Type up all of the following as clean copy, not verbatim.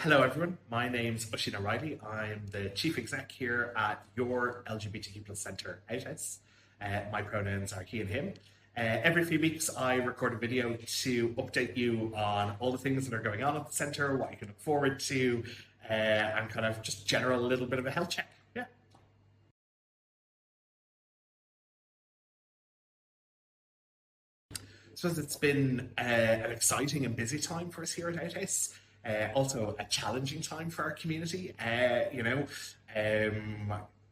Hello everyone, my name's Oisín O'Reilly. I'm the Chief Exec here at your LGBTQ Centre Outhouse. My pronouns are he and him. Every few weeks I record a video to update you on all the things that are going on at the centre, what you can look forward to, and kind of just general a little bit of a health check. Yeah. So it's been an exciting and busy time for us here at Outhouse. Also a challenging time for our community.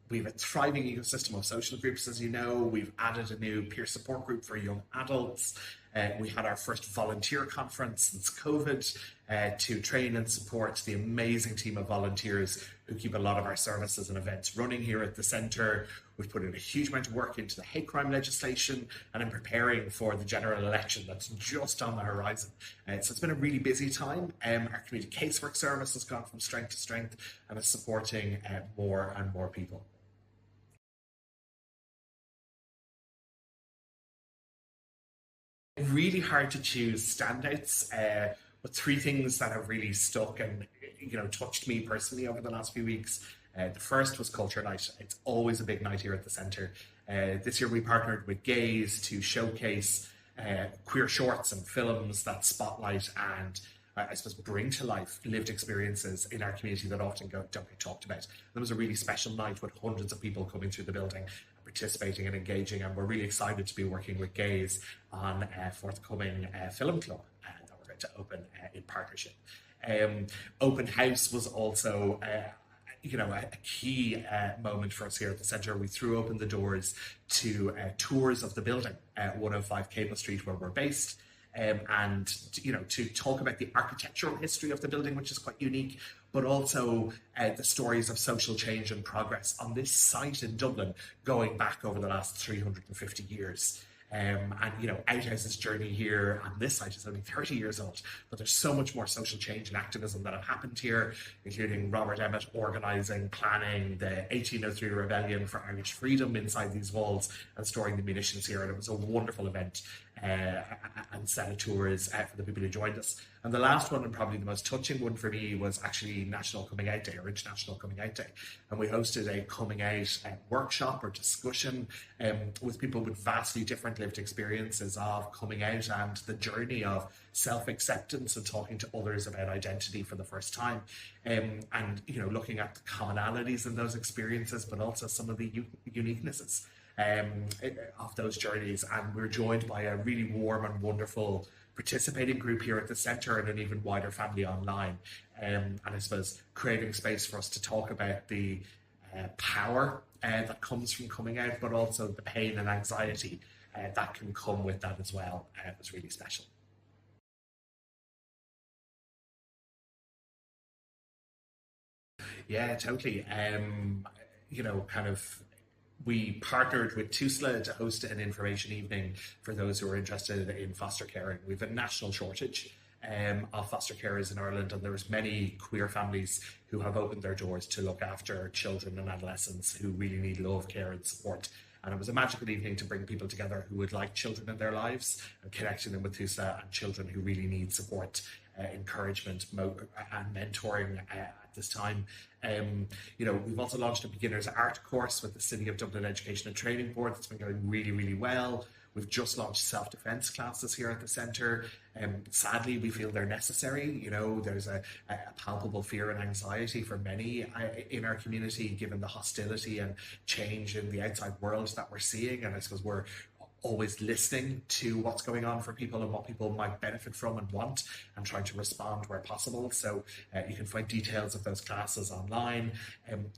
We have a thriving ecosystem of social groups, as you know. We've added a new peer support group for young adults. We had our first volunteer conference since COVID to train and support the amazing team of volunteers who keep a lot of our services and events running here at the centre. We've put in a huge amount of work into the hate crime legislation and in preparing for the general election that's just on the horizon. So it's been a really busy time. Our community casework service has gone from strength to strength and is supporting more and more people. Really hard to choose standouts, but three things that have really stuck and touched me personally over the last few weeks. The first was Culture Night. It's always a big night here at the centre. This year we partnered with Gaze to showcase queer shorts and films that spotlight and I suppose bring to life lived experiences in our community that often don't get talked about. It was a really special night with hundreds of people coming through the building, participating and engaging, and we're really excited to be working with Gaze on a forthcoming film club that we're going to open in partnership. Open House was also a key moment for us here at the centre. We threw open the doors to tours of the building at 105 Cable Street where we're based. And to talk about the architectural history of the building, which is quite unique, but also the stories of social change and progress on this site in Dublin going back over the last 350 years. Outhouse's journey here on this site is only 30 years old, but there's so much more social change and activism that have happened here, including Robert Emmet organising, planning the 1803 rebellion for Irish freedom inside these walls and storing the munitions here. And it was a wonderful event and set of tours for the people who joined us. And the last one, and probably the most touching one for me, was actually National Coming Out Day, or International Coming Out Day. And we hosted a coming out workshop or discussion with people with vastly different lived experiences of coming out and the journey of self-acceptance and talking to others about identity for the first time. Looking at the commonalities in those experiences, but also some of the uniquenesses of those journeys. And we're joined by a really warm and wonderful participating group here at the centre and an even wider family online. And I suppose creating space for us to talk about the power that comes from coming out, but also the pain and anxiety that can come with that as well. It was really special. Yeah, totally. We partnered with TUSLA to host an information evening for those who are interested in foster caring. We have a national shortage of foster carers in Ireland, and there's many queer families who have opened their doors to look after children and adolescents who really need love, care and support. And it was a magical evening to bring people together who would like children in their lives and connecting them with TUSLA and children who really need support, encouragement and mentoring at this time. We've also launched a beginner's art course with the City of Dublin Education and Training Board that's been going really, really well. We've just launched self-defence classes here at the centre. Sadly, we feel they're necessary. There's a palpable fear and anxiety for many in our community, given the hostility and change in the outside world that we're seeing. And I suppose we're always listening to what's going on for people and what people might benefit from and want, and trying to respond where possible. So you can find details of those classes online.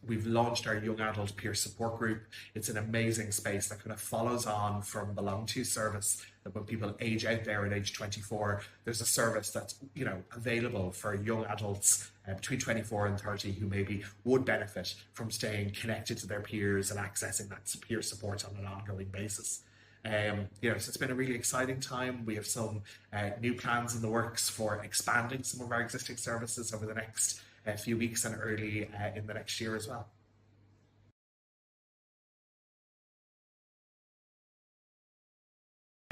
We've launched our young adult peer support group. It's an amazing space that kind of follows on from Belong To service, that when people age out there at age 24, there's a service that's available for young adults between 24 and 30 who maybe would benefit from staying connected to their peers and accessing that peer support on an ongoing basis. So it's been a really exciting time. We have some new plans in the works for expanding some of our existing services over the next few weeks and early in the next year as well.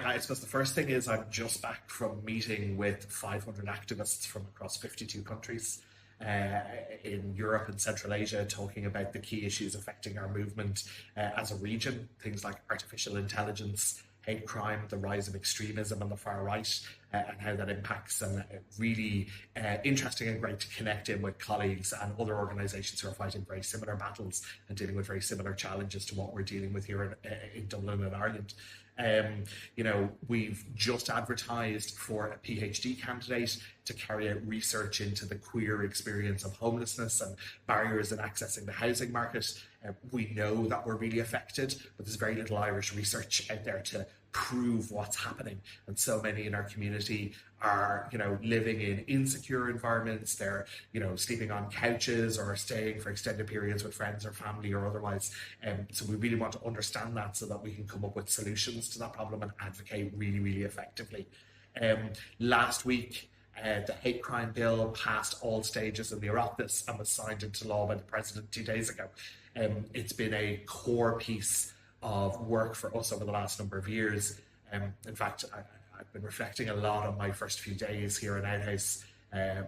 I suppose the first thing is I'm just back from meeting with 500 activists from across 52 countries. in Europe and Central Asia, talking about the key issues affecting our movement as a region, things like artificial intelligence, hate crime, the rise of extremism on the far right, and how that impacts. And really interesting and great to connect in with colleagues and other organisations who are fighting very similar battles and dealing with very similar challenges to what we're dealing with here in Dublin and Ireland. We've just advertised for a PhD candidate to carry out research into the queer experience of homelessness and barriers in accessing the housing market. We know that we're really affected, but there's very little Irish research out there to prove what's happening. And so many in our community are, living in insecure environments. They're, sleeping on couches or staying for extended periods with friends or family or otherwise. So we really want to understand that so that we can come up with solutions to that problem and advocate really, really effectively. Last week, the hate crime bill passed all stages of the Oireachtas and was signed into law by the President 2 days ago. It's been a core piece of work for us over the last number of years. In fact, I've been reflecting a lot on my first few days here in Outhouse.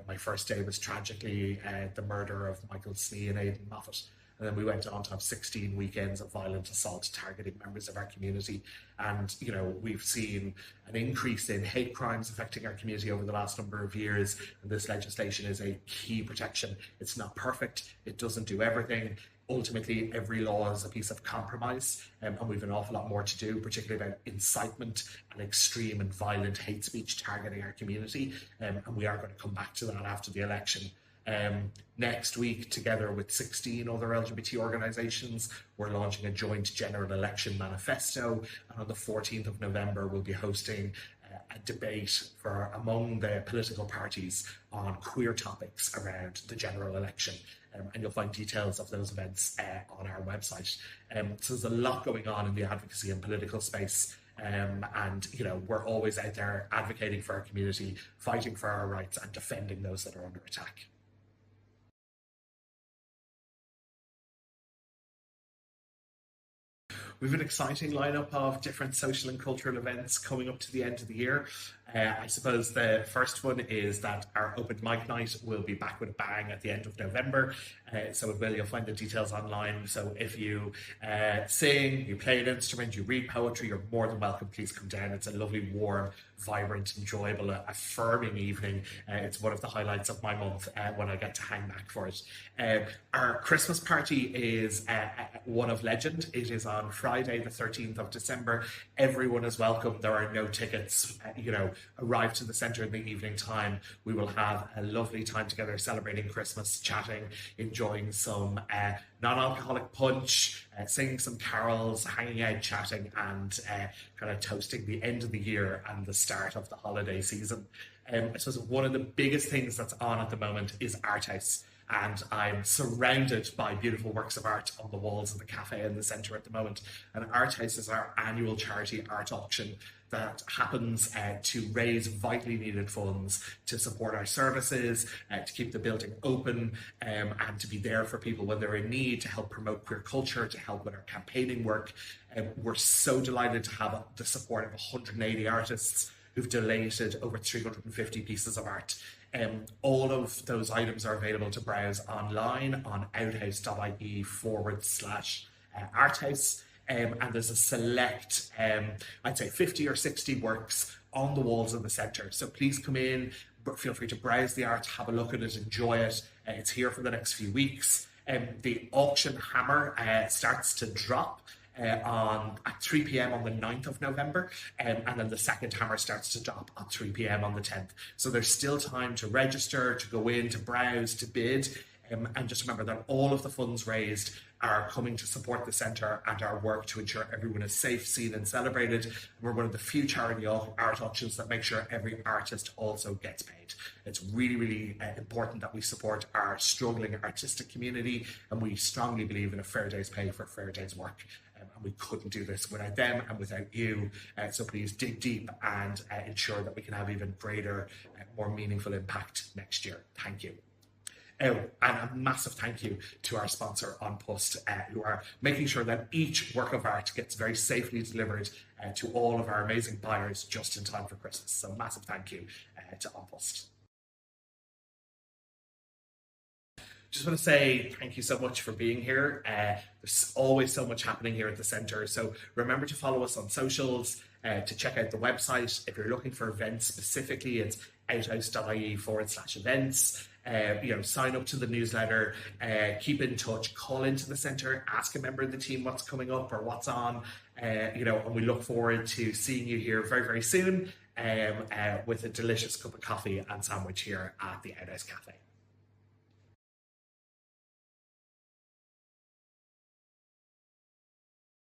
My first day was tragically the murder of Michael Snee and Aidan Moffat. And then we went on to have 16 weekends of violent assault targeting members of our community. And, we've seen an increase in hate crimes affecting our community over the last number of years. And this legislation is a key protection. It's not perfect. It doesn't do everything. Ultimately, every law is a piece of compromise, and we've an awful lot more to do, particularly about incitement and extreme and violent hate speech targeting our community. And we are going to come back to that after the election. Next week, together with 16 other LGBT organisations, we're launching a joint general election manifesto. And on the 14th of November, we'll be hosting a debate among the political parties on queer topics around the general election. And you'll find details of those events on our website. So there's a lot going on in the advocacy and political space. And, we're always out there advocating for our community, fighting for our rights and defending those that are under attack. We have an exciting lineup of different social and cultural events coming up to the end of the year. I suppose the first one is that our open mic night will be back with a bang at the end of November. You'll find the details online. So if you sing, you play an instrument, you read poetry, you're more than welcome. Please come down. It's a lovely, warm, vibrant, enjoyable, affirming evening. It's one of the highlights of my month when I get to hang back for it. Our Christmas party is one of legend. It is on Friday, the 13th of December. Everyone is welcome. There are no tickets. Arrive to the centre in the evening time. We will have a lovely time together celebrating Christmas, chatting, enjoying some non-alcoholic punch, singing some carols, hanging out, chatting, and kind of toasting the end of the year and the start of the holiday season. I suppose one of the biggest things that's on at the moment is Outhouse. And I'm surrounded by beautiful works of art on the walls of the cafe in the centre at the moment. And Outhouse is our annual charity art auction that happens to raise vitally needed funds to support our services, to keep the building open, and to be there for people when they're in need, to help promote queer culture, to help with our campaigning work. We're so delighted to have the support of 180 artists who've donated over 350 pieces of art. All of those items are available to browse online on outhouse.ie/arthouse. And there's a select, I'd say 50 or 60 works on the walls of the centre. So please come in, feel free to browse the art, have a look at it, enjoy it. It's here for the next few weeks. The auction hammer starts to drop at 3 p.m. on the 9th of November, and then the second hammer starts to drop at 3 p.m. on the 10th. So there's still time to register, to go in, to browse, to bid, and just remember that all of the funds raised are coming to support the centre and our work to ensure everyone is safe, seen and celebrated. We're one of the few charity art auctions that make sure every artist also gets paid. It's really, really important that we support our struggling artistic community, and we strongly believe in a fair day's pay for a fair day's work. And we couldn't do this without them and without you. So please dig deep and ensure that we can have even greater, more meaningful impact next year. Thank you. And a massive thank you to our sponsor, On Post, who are making sure that each work of art gets very safely delivered to all of our amazing buyers just in time for Christmas. So massive thank you to On Post. just want to say thank you so much for being here. There's always so much happening here at the centre. So remember to follow us on socials, to check out the website. If you're looking for events specifically, it's outhouse.ie/events. Sign up to the newsletter, keep in touch, call into the centre, ask a member of the team what's coming up or what's on, and we look forward to seeing you here very, very soon with a delicious cup of coffee and sandwich here at the Outhouse Cafe.